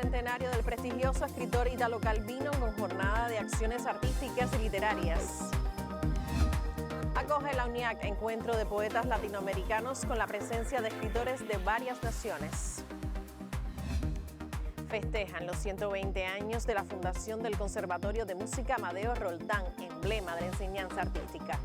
centenario del prestigioso escritor Italo Calvino con jornada de acciones artísticas y literarias. Acoge la UNIAC encuentro de poetas latinoamericanos con la presencia de escritores de varias naciones. Festejan los 120 años de la fundación del Conservatorio de Música Amadeo Roldán, emblema de la enseñanza artística.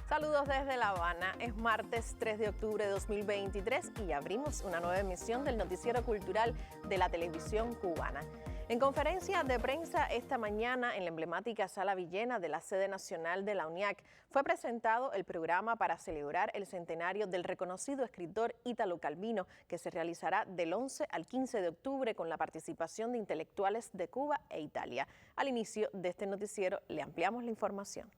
Saludos desde La Habana, es martes 3 de octubre de 2023 y abrimos una nueva emisión del noticiero cultural de la televisión cubana. En conferencia de prensa esta mañana en la emblemática Sala Villena de la sede nacional de la UNIAC fue presentado el programa para celebrar el centenario del reconocido escritor Italo Calvino, que se realizará del 11 al 15 de octubre con la participación de intelectuales de Cuba e Italia. Al inicio de este noticiero le ampliamos la información.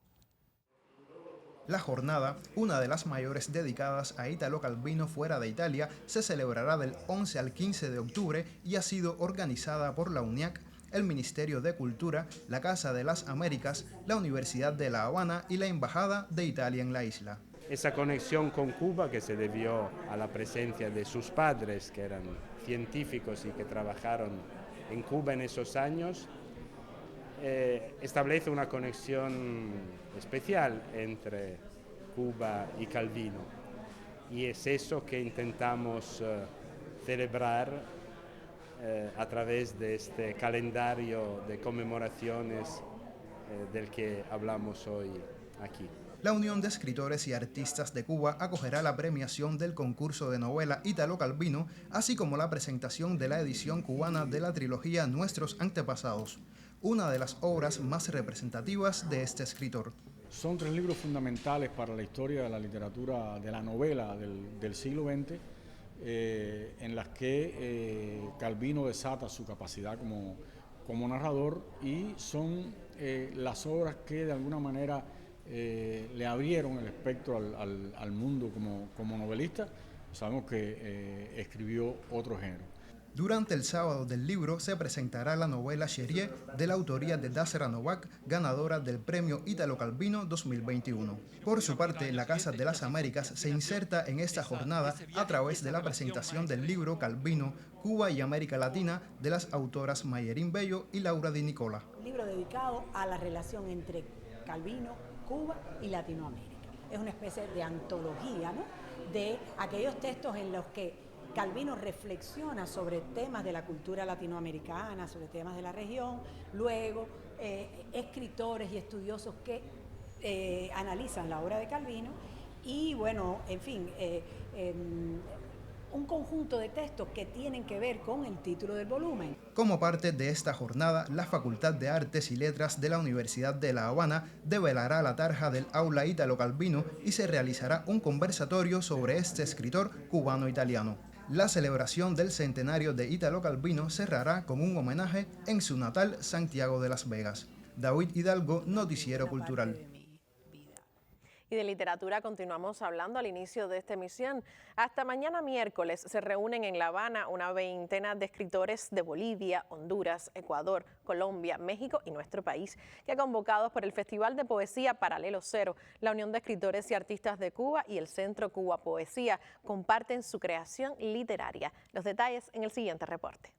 La jornada, una de las mayores dedicadas a Italo Calvino fuera de Italia, se celebrará del 11 al 15 de octubre y ha sido organizada por la UNIAC, el Ministerio de Cultura, la Casa de las Américas, la Universidad de La Habana y la Embajada de Italia en la isla. Esa conexión con Cuba, que se debió a la presencia de sus padres, que eran científicos y que trabajaron en Cuba en esos años, establece una conexión especial entre Cuba y Calvino, y es eso que intentamos celebrar a través de este calendario de conmemoraciones del que hablamos hoy aquí. La Unión de Escritores y Artistas de Cuba acogerá la premiación del concurso de novela Italo Calvino, así como la presentación de la edición cubana de la trilogía Nuestros Antepasados, una de las obras más representativas de este escritor. Son tres libros fundamentales para la historia de la literatura, de la novela del siglo XX, en las que Calvino desata su capacidad como narrador, y son las obras que de alguna manera le abrieron el espectro al mundo como novelista. Sabemos que escribió otro género. Durante el sábado del libro se presentará la novela Cherie, de la autoría de Daza Novak, ganadora del premio Italo Calvino 2021. Por su parte, la Casa de las Américas se inserta en esta jornada a través de la presentación del libro Calvino, Cuba y América Latina, de las autoras Mayerín Bello y Laura Di Nicola. Un libro dedicado a la relación entre Calvino, Cuba y Latinoamérica. Es una especie de antología, ¿no?, de aquellos textos en los que Calvino reflexiona sobre temas de la cultura latinoamericana, sobre temas de la región, luego escritores y estudiosos que analizan la obra de Calvino y, bueno, en fin, un conjunto de textos que tienen que ver con el título del volumen. Como parte de esta jornada, la Facultad de Artes y Letras de la Universidad de La Habana develará la tarja del aula Italo Calvino y se realizará un conversatorio sobre este escritor cubano-italiano. La celebración del centenario de Italo Calvino cerrará con un homenaje en su natal Santiago de Las Vegas. David Hidalgo, Noticiero Cultural. Y de literatura continuamos hablando al inicio de esta emisión. Hasta mañana miércoles se reúnen en La Habana una veintena de escritores de Bolivia, Honduras, Ecuador, Colombia, México y nuestro país, que convocados por el Festival de Poesía Paralelo Cero, la Unión de Escritores y Artistas de Cuba y el Centro Cuba Poesía comparten su creación literaria. Los detalles en el siguiente reporte.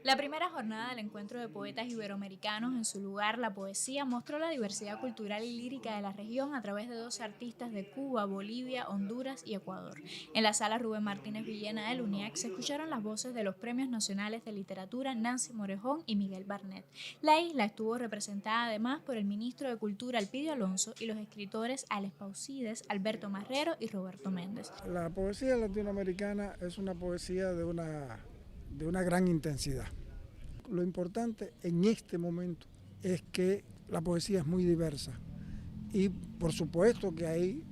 La primera jornada del encuentro de poetas iberoamericanos, en su lugar La Poesía, mostró la diversidad cultural y lírica de la región a través de 12 artistas de Cuba, Bolivia, Honduras y Ecuador. En la sala Rubén Martínez Villena del UNIAC se escucharon las voces de los Premios Nacionales de Literatura Nancy Morejón y Miguel Barnett. La isla estuvo representada además por el ministro de Cultura Elpidio Alonso y los escritores Alex Pausides, Alberto Marrero y Roberto Méndez. La poesía latinoamericana es una poesía de una gran intensidad. Lo importante en este momento es que la poesía es muy diversa y por supuesto que ahí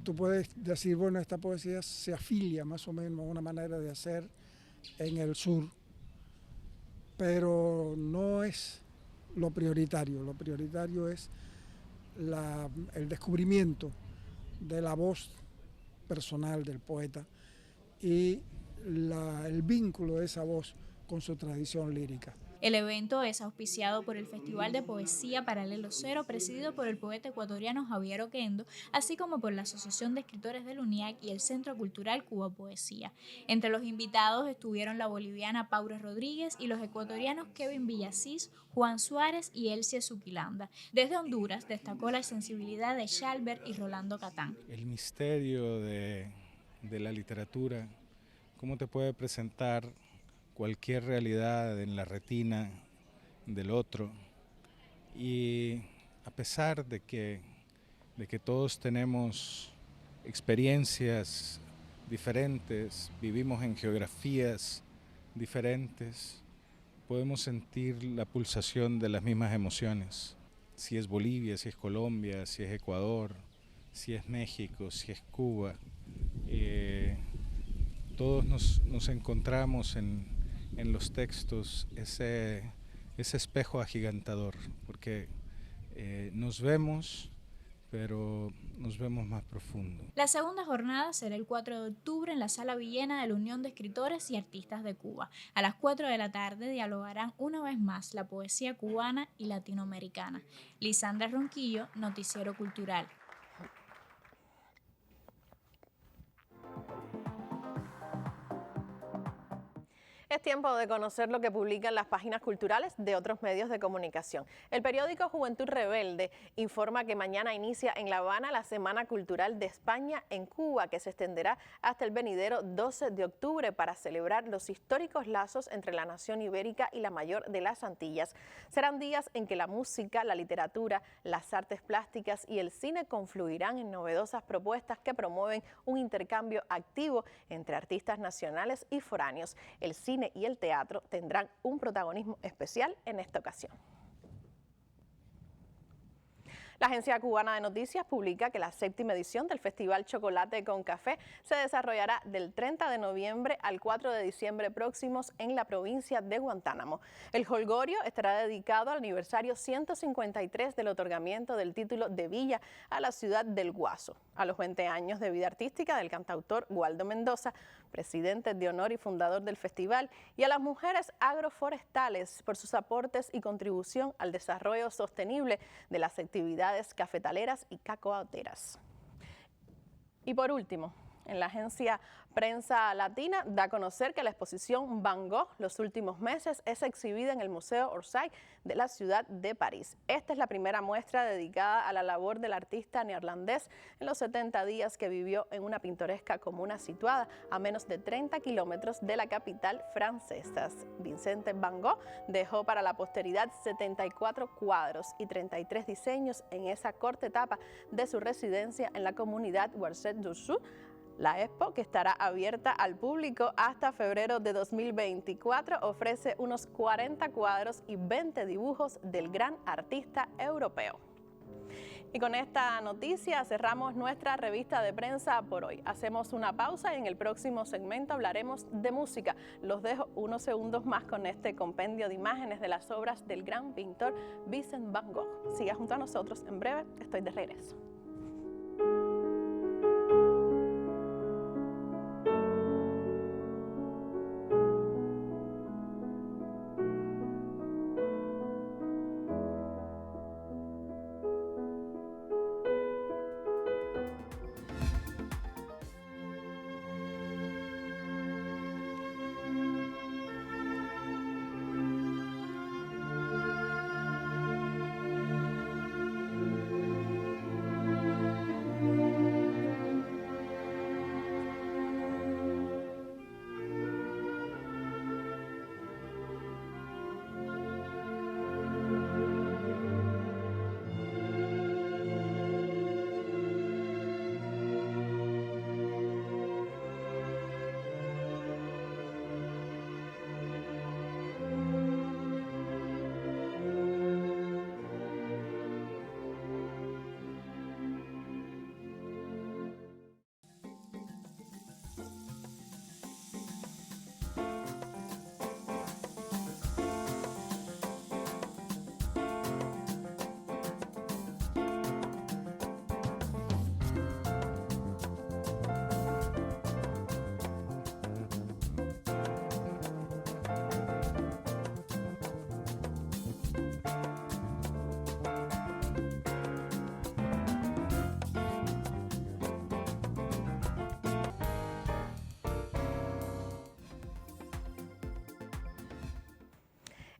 tú puedes decir, bueno, esta poesía se afilia más o menos a una manera de hacer en el sur, pero no es lo prioritario es el descubrimiento de la voz personal del poeta y el vínculo de esa voz con su tradición lírica. El evento es auspiciado por el Festival de Poesía Paralelo Cero, presidido por el poeta ecuatoriano Javier Oquendo, así como por la Asociación de Escritores del UNIAC y el Centro Cultural Cuba Poesía. Entre los invitados estuvieron la boliviana Paula Rodríguez y los ecuatorianos Kevin Villasís, Juan Suárez y Elsie Zuquilanda. Desde Honduras destacó la sensibilidad de Shalbert y Rolando Catán. El misterio de la literatura, cómo te puede presentar cualquier realidad en la retina del otro, y a pesar de que todos tenemos experiencias diferentes, vivimos en geografías diferentes, podemos sentir la pulsación de las mismas emociones. Si es Bolivia, si es Colombia, si es Ecuador, si es México, si es Cuba, todos nos encontramos en los textos ese espejo agigantador, porque nos vemos, pero nos vemos más profundo. La segunda jornada será el 4 de octubre en la Sala Villena de la Unión de Escritores y Artistas de Cuba. A las 4 de la tarde dialogarán una vez más la poesía cubana y latinoamericana. Lisandra Ronquillo, Noticiero Cultural. Es tiempo de conocer lo que publican las páginas culturales de otros medios de comunicación. El periódico Juventud Rebelde informa que mañana inicia en La Habana la Semana Cultural de España en Cuba, que se extenderá hasta el venidero 12 de octubre para celebrar los históricos lazos entre la nación ibérica y la mayor de las Antillas. Serán días en que la música, la literatura, las artes plásticas y el cine confluirán en novedosas propuestas que promueven un intercambio activo entre artistas nacionales y foráneos. El cine y el teatro tendrán un protagonismo especial en esta ocasión. La Agencia Cubana de Noticias publica que la 7ª edición del Festival Chocolate con Café se desarrollará del 30 de noviembre al 4 de diciembre próximos en la provincia de Guantánamo. El jolgorio estará dedicado al aniversario 153 del otorgamiento del título de villa a la ciudad del Guaso, a los 20 años de vida artística del cantautor Waldo Mendoza, presidente de honor y fundador del festival, y a las mujeres agroforestales por sus aportes y contribución al desarrollo sostenible de las actividades cafetaleras y cacaoteras. Y por último, en la agencia Prensa Latina da a conocer que la exposición Van Gogh los últimos meses es exhibida en el Museo Orsay de la ciudad de París. Esta es la primera muestra dedicada a la labor del artista neerlandés en los 70 días que vivió en una pintoresca comuna situada a menos de 30 kilómetros de la capital francesa. Vincent Van Gogh dejó para la posteridad 74 cuadros y 33 diseños en esa corta etapa de su residencia en la comunidad Ouarzazate-du-Sud. La expo, que estará abierta al público hasta febrero de 2024, ofrece unos 40 cuadros y 20 dibujos del gran artista europeo. Y con esta noticia cerramos nuestra revista de prensa por hoy. Hacemos una pausa y en el próximo segmento hablaremos de música. Los dejo unos segundos más con este compendio de imágenes de las obras del gran pintor Vincent Van Gogh. Siga junto a nosotros, en breve estoy de regreso.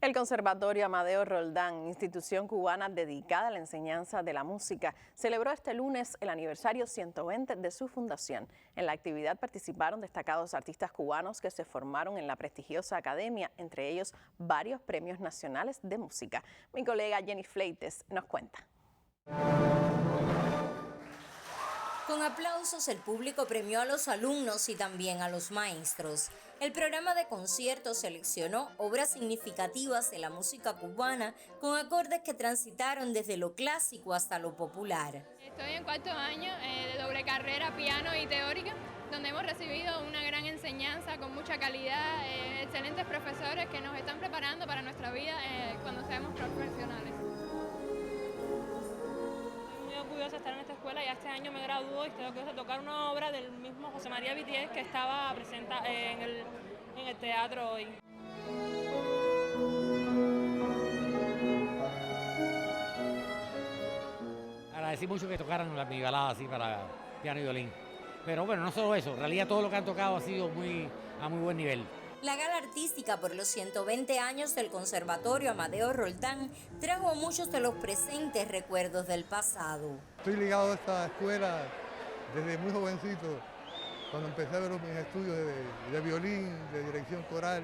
El Conservatorio Amadeo Roldán, institución cubana dedicada a la enseñanza de la música, celebró este lunes el aniversario 120 de su fundación. En la actividad participaron destacados artistas cubanos que se formaron en la prestigiosa academia, entre ellos varios premios nacionales de música. Mi colega Jenny Fleites nos cuenta. Con aplausos, el público premió a los alumnos y también a los maestros. El programa de conciertos seleccionó obras significativas de la música cubana con acordes que transitaron desde lo clásico hasta lo popular. Estoy en cuarto año de doble carrera, piano y teórica, donde hemos recibido una gran enseñanza con mucha calidad, excelentes profesores que nos están preparando para nuestra vida cuando seamos profesionales. Orgullosa de estar en esta escuela. Ya este año me graduó y estoy orgullosa de tocar una obra del mismo José María Vitiés que estaba presente en el teatro hoy. Agradecí mucho que tocaran mi balada así para piano y violín. Pero bueno, no solo eso, en realidad todo lo que han tocado ha sido a muy buen nivel. La gala artística por los 120 años del Conservatorio Amadeo Roldán trajo muchos de los presentes recuerdos del pasado. Estoy ligado a esta escuela desde muy jovencito, cuando empecé a ver mis estudios de violín, de dirección coral.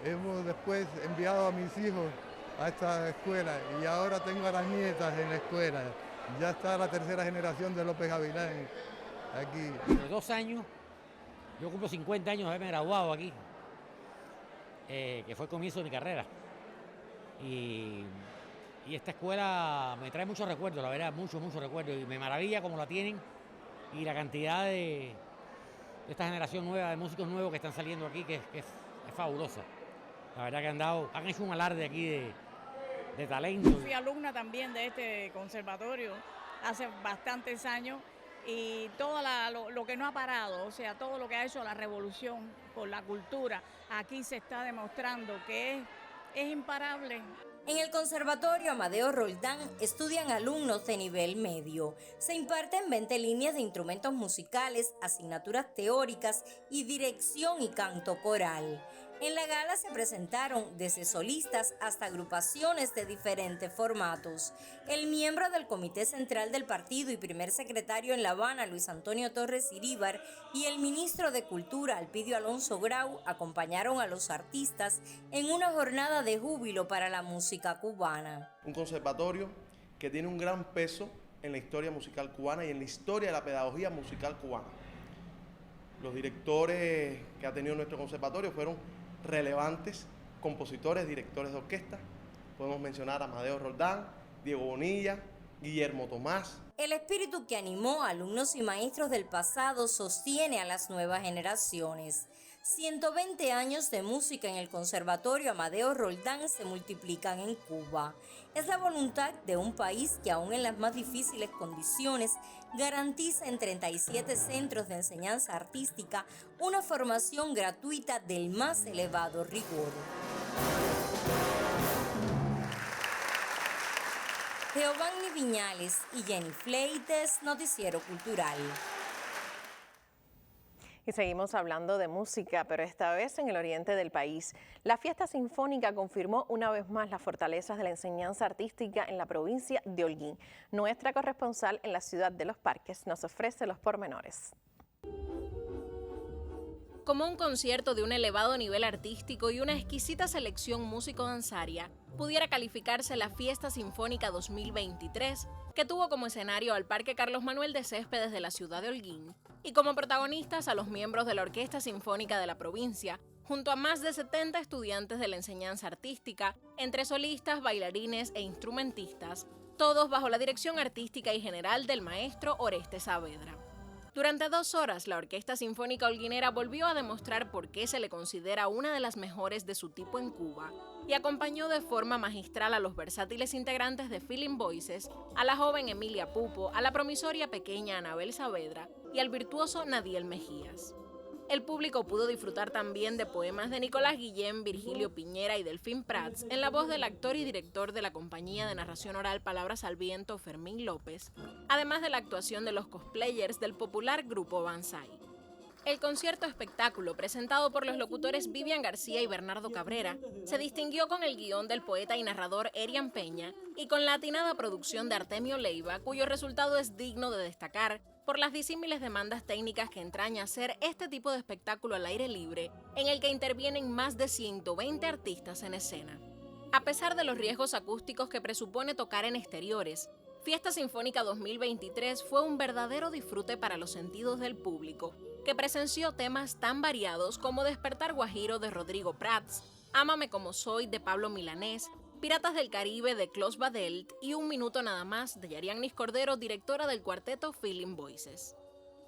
Hemos después enviado a mis hijos a esta escuela y ahora tengo a las nietas en la escuela. Ya está la tercera generación de López Gavilán aquí. De 2 años. Yo cumplo 50 años de haberme graduado aquí, que fue el comienzo de mi carrera. Y esta escuela me trae muchos recuerdos, la verdad, muchos recuerdos. Y me maravilla cómo la tienen y la cantidad de esta generación nueva, de músicos nuevos que están saliendo aquí, que es fabulosa. La verdad que han hecho un alarde aquí de talento. Fui alumna también de este conservatorio hace bastantes años. Y todo lo que no ha parado, o sea, todo lo que ha hecho la revolución por la cultura, aquí se está demostrando que es imparable. En el Conservatorio Amadeo Roldán estudian alumnos de nivel medio. Se imparten 20 líneas de instrumentos musicales, asignaturas teóricas y dirección y canto coral. En la gala se presentaron desde solistas hasta agrupaciones de diferentes formatos. El miembro del Comité Central del Partido y primer secretario en La Habana, Luis Antonio Torres Iríbar, y el ministro de Cultura, Alpidio Alonso Grau, acompañaron a los artistas en una jornada de júbilo para la música cubana. Un conservatorio que tiene un gran peso en la historia musical cubana y en la historia de la pedagogía musical cubana. Los directores que ha tenido nuestro conservatorio fueron relevantes compositores, directores de orquesta. Podemos mencionar a Amadeo Roldán, Diego Bonilla, Guillermo Tomás. El espíritu que animó a alumnos y maestros del pasado sostiene a las nuevas generaciones. 120 años de música en el Conservatorio Amadeo Roldán se multiplican en Cuba. Es la voluntad de un país que aún en las más difíciles condiciones garantiza en 37 centros de enseñanza artística una formación gratuita del más elevado rigor. Giovanni Viñales y Jenny Fleites, Noticiero Cultural. Y seguimos hablando de música, pero esta vez en el oriente del país. La Fiesta Sinfónica confirmó una vez más las fortalezas de la enseñanza artística en la provincia de Holguín. Nuestra corresponsal en la ciudad de Los Parques nos ofrece los pormenores. Como un concierto de un elevado nivel artístico y una exquisita selección músico-danzaria, pudiera calificarse la Fiesta Sinfónica 2023, que tuvo como escenario al Parque Carlos Manuel de Céspedes de la ciudad de Holguín, y como protagonistas a los miembros de la Orquesta Sinfónica de la provincia, junto a más de 70 estudiantes de la enseñanza artística, entre solistas, bailarines e instrumentistas, todos bajo la dirección artística y general del maestro Oreste Saavedra. Durante 2 horas, la Orquesta Sinfónica Holguinera volvió a demostrar por qué se le considera una de las mejores de su tipo en Cuba y acompañó de forma magistral a los versátiles integrantes de Feeling Voices, a la joven Emilia Pupo, a la promisoria pequeña Anabel Saavedra y al virtuoso Nadiel Mejías. El público pudo disfrutar también de poemas de Nicolás Guillén, Virgilio Piñera y Delfín Prats en la voz del actor y director de la compañía de narración oral Palabras al Viento, Fermín López, además de la actuación de los cosplayers del popular grupo Banzai. El concierto espectáculo, presentado por los locutores Vivian García y Bernardo Cabrera, se distinguió con el guión del poeta y narrador Erian Peña y con la atinada producción de Artemio Leiva, cuyo resultado es digno de destacar por las disímiles demandas técnicas que entraña hacer este tipo de espectáculo al aire libre, en el que intervienen más de 120 artistas en escena. A pesar de los riesgos acústicos que presupone tocar en exteriores, Fiesta Sinfónica 2023 fue un verdadero disfrute para los sentidos del público, que presenció temas tan variados como Despertar Guajiro de Rodrigo Prats, Ámame como soy de Pablo Milanés, Piratas del Caribe de Klaus Badelt y Un minuto nada más de Yariannis Cordero, directora del cuarteto Feeling Voices.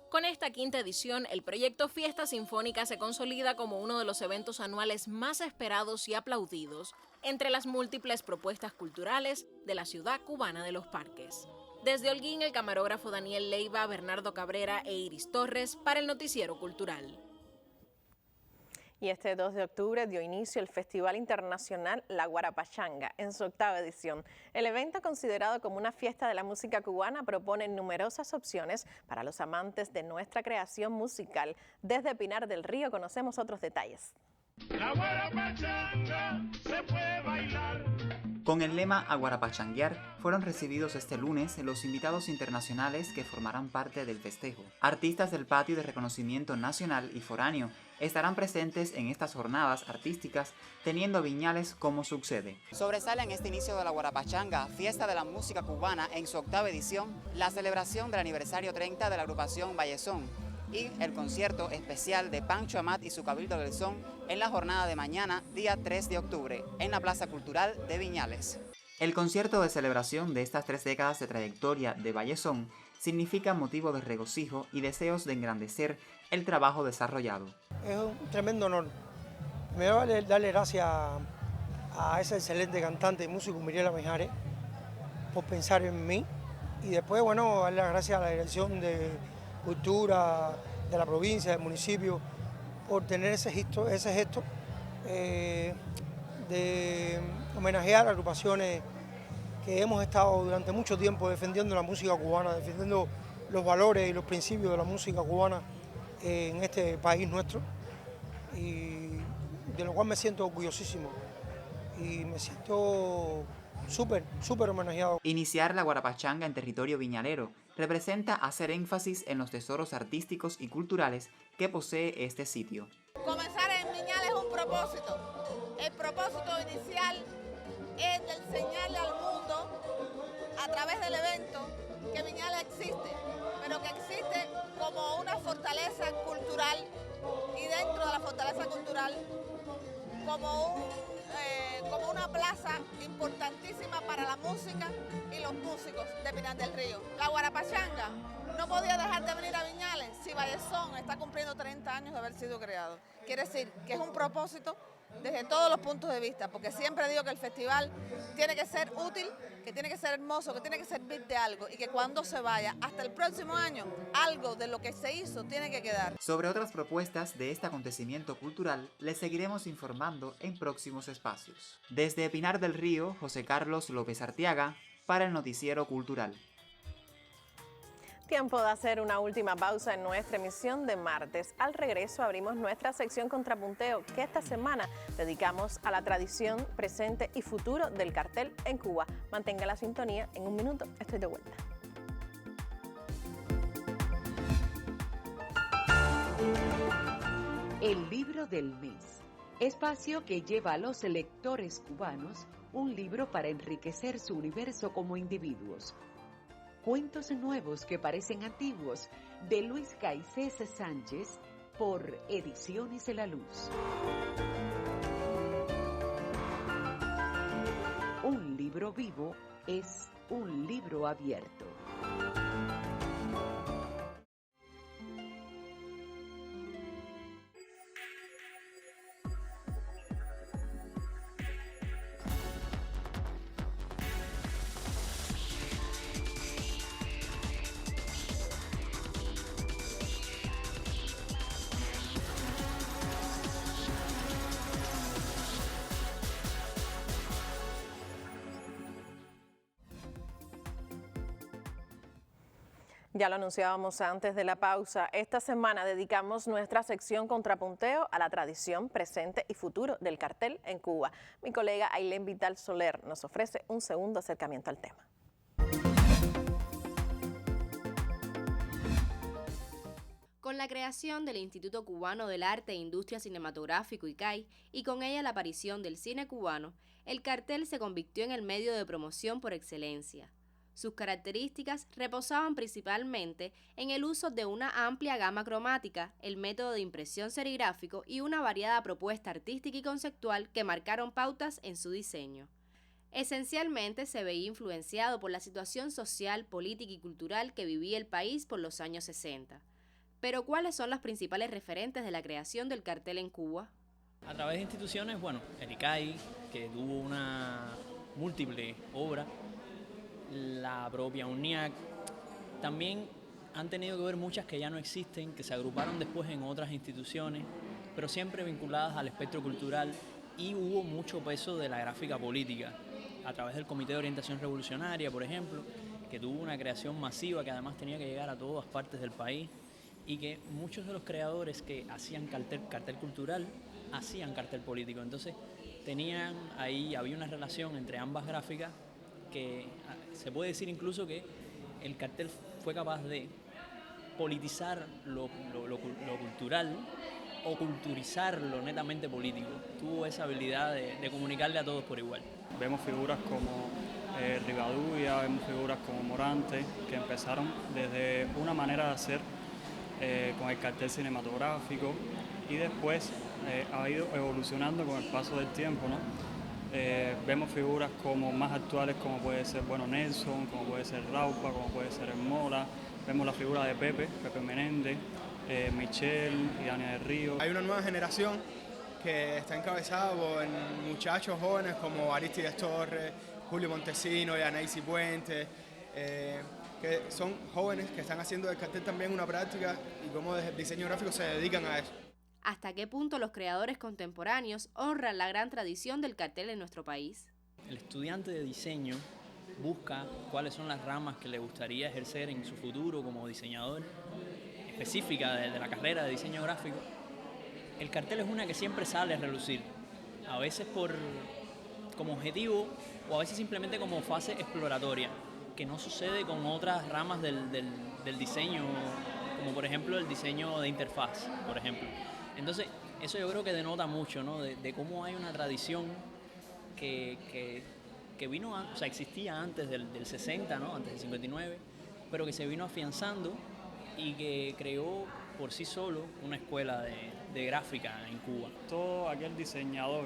Con esta quinta edición, el proyecto Fiesta Sinfónica se consolida como uno de los eventos anuales más esperados y aplaudidos entre las múltiples propuestas culturales de la ciudad cubana de los parques. Desde Holguín, el camarógrafo Daniel Leiva, Bernardo Cabrera e Iris Torres para el Noticiero Cultural. Y este 2 de octubre dio inicio el Festival Internacional La Guarapachanga en su 8ª edición. El evento, considerado como una fiesta de la música cubana, propone numerosas opciones para los amantes de nuestra creación musical. Desde Pinar del Río conocemos otros detalles. La guarapachanga se puede bailar. Con el lema A Guarapachanguear fueron recibidos este lunes los invitados internacionales que formarán parte del festejo. Artistas del patio de reconocimiento nacional y foráneo estarán presentes en estas jornadas artísticas, teniendo Viñales como subsede. Sobresale en este inicio de la Guarapachanga, fiesta de la música cubana en su 8ª edición, la celebración del aniversario 30 de la agrupación Vallezón y el concierto especial de Pancho Amat y su Cabildo del Son en la jornada de mañana, día 3 de octubre, en la Plaza Cultural de Viñales. El concierto de celebración de estas 3 décadas de trayectoria de Vallezón significa motivo de regocijo y deseos de engrandecer el trabajo desarrollado. Es un tremendo honor. Primero darle gracias a ese excelente cantante y músico Miriela Mijares por pensar en mí y después, bueno, darle las gracias a la Dirección de Cultura de la provincia, del municipio, por tener ese gesto de homenajear a agrupaciones que hemos estado durante mucho tiempo defendiendo la música cubana, defendiendo los valores y los principios de la música cubana en este país nuestro, y de lo cual me siento orgullosísimo y me siento súper homenajeado. Iniciar la Guarapachanga en territorio viñalero representa hacer énfasis en los tesoros artísticos y culturales que posee este sitio. Comenzar en Viñales es un propósito. El propósito inicial es de enseñarle al mundo a través del evento que Viñales existe, pero que existe como una fortaleza cultural y dentro de la fortaleza cultural como una plaza importantísima para la música y los músicos de Pinar del Río. La Guarapachanga no podía dejar de venir a Viñales si Vallezón está cumpliendo 30 años de haber sido creado. Quiere decir que es un propósito desde todos los puntos de vista, porque siempre digo que el festival tiene que ser útil, que tiene que ser hermoso, que tiene que servir de algo y que cuando se vaya hasta el próximo año, algo de lo que se hizo tiene que quedar. Sobre otras propuestas de este acontecimiento cultural, les seguiremos informando en próximos espacios. Desde Pinar del Río, José Carlos López Arteaga, para el Noticiero Cultural. Tiempo de hacer una última pausa en nuestra emisión de martes. Al regreso abrimos nuestra sección Contrapunteo, que esta semana dedicamos a la tradición, presente y futuro del cartel en Cuba. Mantenga la sintonía, en un minuto estoy de vuelta. El libro del mes, espacio que lleva a los lectores cubanos un libro para enriquecer su universo como individuos. Cuentos nuevos que parecen antiguos, de Luis Caicés Sánchez, por Ediciones La Luz. Un libro vivo es un libro abierto. Ya lo anunciábamos antes de la pausa. Esta semana dedicamos nuestra sección Contrapunteo a la tradición, presente y futuro del cartel en Cuba. Mi colega Ailén Vital Soler nos ofrece un segundo acercamiento al tema. Con la creación del Instituto Cubano del Arte e Industria Cinematográfico ICAI y con ella la aparición del cine cubano, el cartel se convirtió en el medio de promoción por excelencia. Sus características reposaban principalmente en el uso de una amplia gama cromática, el método de impresión serigráfico y una variada propuesta artística y conceptual que marcaron pautas en su diseño. Esencialmente se veía influenciado por la situación social, política y cultural que vivía el país por los años 60. Pero ¿cuáles son los principales referentes de la creación del cartel en Cuba? A través de instituciones, el ICAI, que tuvo una múltiple obra, la propia UNIAC, también han tenido que ver muchas que ya no existen, que se agruparon después en otras instituciones, pero siempre vinculadas al espectro cultural, y hubo mucho peso de la gráfica política, a través del Comité de Orientación Revolucionaria, por ejemplo, que tuvo una creación masiva que además tenía que llegar a todas partes del país, y que muchos de los creadores que hacían cartel cultural, hacían cartel político. Entonces había una relación entre ambas gráficas que se puede decir incluso que el cartel fue capaz de politizar lo cultural o culturizar lo netamente político. Tuvo esa habilidad de comunicarle a todos por igual. Vemos figuras como Rivadavia, vemos figuras como Morante, que empezaron desde una manera de hacer con el cartel cinematográfico y después ha ido evolucionando con el paso del tiempo, ¿no? Vemos figuras como más actuales como puede ser Nelson, como puede ser Raupa, como puede ser El Mola. Vemos la figura de Pepe Menéndez, Michelle y Ania del Río. Hay una nueva generación que está encabezada por muchachos jóvenes como Aristides Torres, Julio Montesino y Anaísi Puente, que son jóvenes que están haciendo del cartel también una práctica y como desde el diseño gráfico se dedican a eso. ¿Hasta qué punto los creadores contemporáneos honran la gran tradición del cartel en nuestro país? El estudiante de diseño busca cuáles son las ramas que le gustaría ejercer en su futuro como diseñador, específica de la carrera de diseño gráfico. El cartel es una que siempre sale a relucir, a veces como objetivo o a veces simplemente como fase exploratoria, que no sucede con otras ramas del diseño, como por ejemplo el diseño de interfaz, por ejemplo. Entonces, eso yo creo que denota mucho, ¿no? de cómo hay una tradición que vino, existía antes del 60, ¿no? Antes del 59, pero que se vino afianzando y que creó por sí solo una escuela de gráfica en Cuba. Todo aquel diseñador,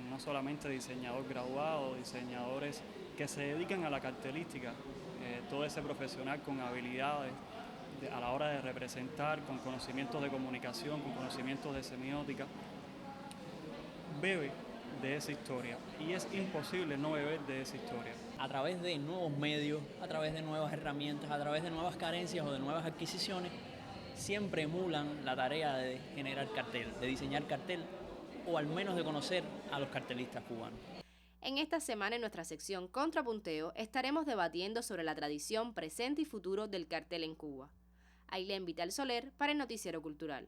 no solamente diseñador graduado, diseñadores que se dedican a la cartelística, todo ese profesional con habilidades a la hora de representar, con conocimientos de comunicación, con conocimientos de semiótica, bebe de esa historia y es imposible no beber de esa historia. A través de nuevos medios, a través de nuevas herramientas, a través de nuevas carencias o de nuevas adquisiciones, siempre emulan la tarea de generar cartel, de diseñar cartel o al menos de conocer a los cartelistas cubanos. En esta semana en nuestra sección Contrapunteo estaremos debatiendo sobre la tradición, presente y futuro del cartel en Cuba. Ailén Vital Soler para el Noticiero Cultural.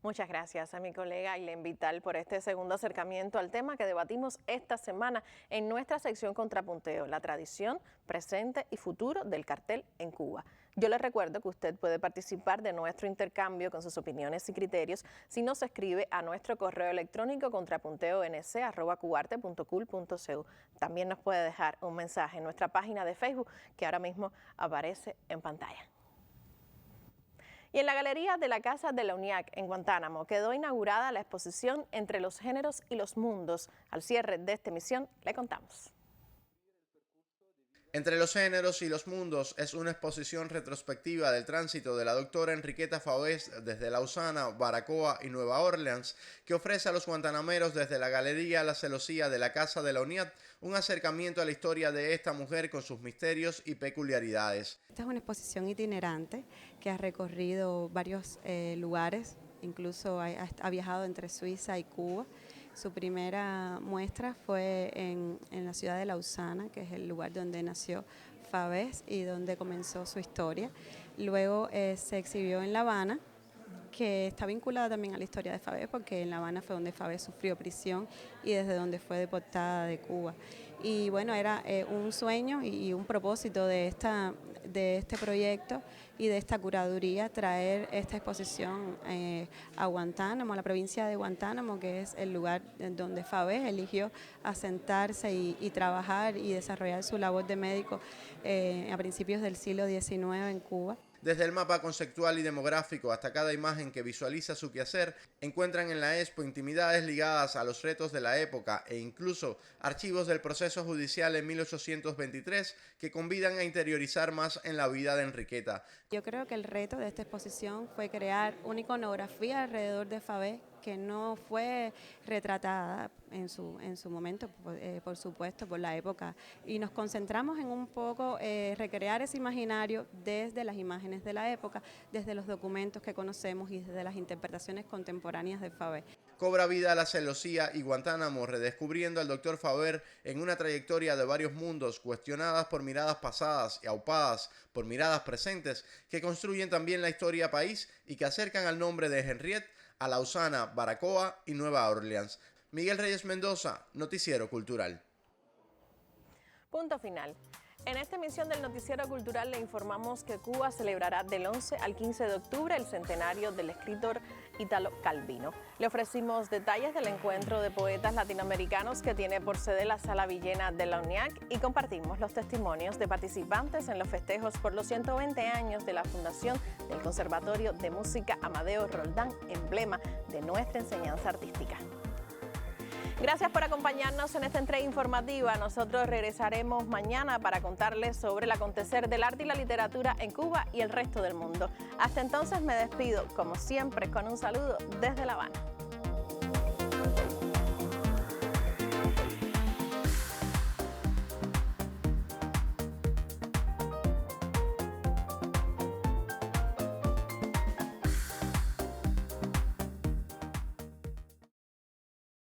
Muchas gracias a mi colega Ailén Vital por este segundo acercamiento al tema que debatimos esta semana en nuestra sección Contrapunteo, la tradición, presente y futuro del cartel en Cuba. Yo les recuerdo que usted puede participar de nuestro intercambio con sus opiniones y criterios si nos escribe a nuestro correo electrónico contrapunteonc@cuarte.cul.cu. También nos puede dejar un mensaje en nuestra página de Facebook que ahora mismo aparece en pantalla. Y en la galería de la Casa de la UNIAC en Guantánamo quedó inaugurada la exposición Entre los géneros y los mundos. Al cierre de esta emisión le contamos. Entre los géneros y los mundos es una exposición retrospectiva del tránsito de la doctora Enriqueta Fauvés desde Lausana, Baracoa y Nueva Orleans, que ofrece a los guantanameros desde la Galería La Celosía de la Casa de la UNIAC un acercamiento a la historia de esta mujer con sus misterios y peculiaridades. Esta es una exposición itinerante que ha recorrido varios lugares, incluso ha viajado entre Suiza y Cuba. Su primera muestra fue en la ciudad de Lausana, que es el lugar donde nació Favés y donde comenzó su historia. Luego se exhibió en La Habana, que está vinculada también a la historia de Favés, porque en La Habana fue donde Favés sufrió prisión y desde donde fue deportada de Cuba. Y bueno, era un sueño y un propósito de este proyecto y de esta curaduría, traer esta exposición a Guantánamo, a la provincia de Guantánamo, que es el lugar donde Favés eligió asentarse y trabajar y desarrollar su labor de médico a principios del siglo XIX en Cuba. Desde el mapa conceptual y demográfico hasta cada imagen que visualiza su quehacer, encuentran en la expo intimidades ligadas a los retos de la época e incluso archivos del proceso judicial en 1823 que convidan a interiorizar más en la vida de Enriqueta. Yo creo que el reto de esta exposición fue crear una iconografía alrededor de Favés que no fue retratada en su momento, por supuesto, por la época. Y nos concentramos en un poco recrear ese imaginario desde las imágenes de la época, desde los documentos que conocemos y desde las interpretaciones contemporáneas de Favés. Cobra vida la celosía y Guantánamo, redescubriendo al Dr. Faber en una trayectoria de varios mundos, cuestionadas por miradas pasadas y aupadas por miradas presentes, que construyen también la historia país y que acercan al nombre de Henriette a Lausana, Baracoa y Nueva Orleans. Miguel Reyes Mendoza, Noticiero Cultural. Punto final. En esta emisión del Noticiero Cultural le informamos que Cuba celebrará del 11 al 15 de octubre el centenario del escritor Italo Calvino. Le ofrecimos detalles del encuentro de poetas latinoamericanos que tiene por sede la Sala Villena de la UNIAC y compartimos los testimonios de participantes en los festejos por los 120 años de la fundación del Conservatorio de Música Amadeo Roldán, emblema de nuestra enseñanza artística. Gracias por acompañarnos en esta entrega informativa. Nosotros regresaremos mañana para contarles sobre el acontecer del arte y la literatura en Cuba y el resto del mundo. Hasta entonces me despido, como siempre, con un saludo desde La Habana.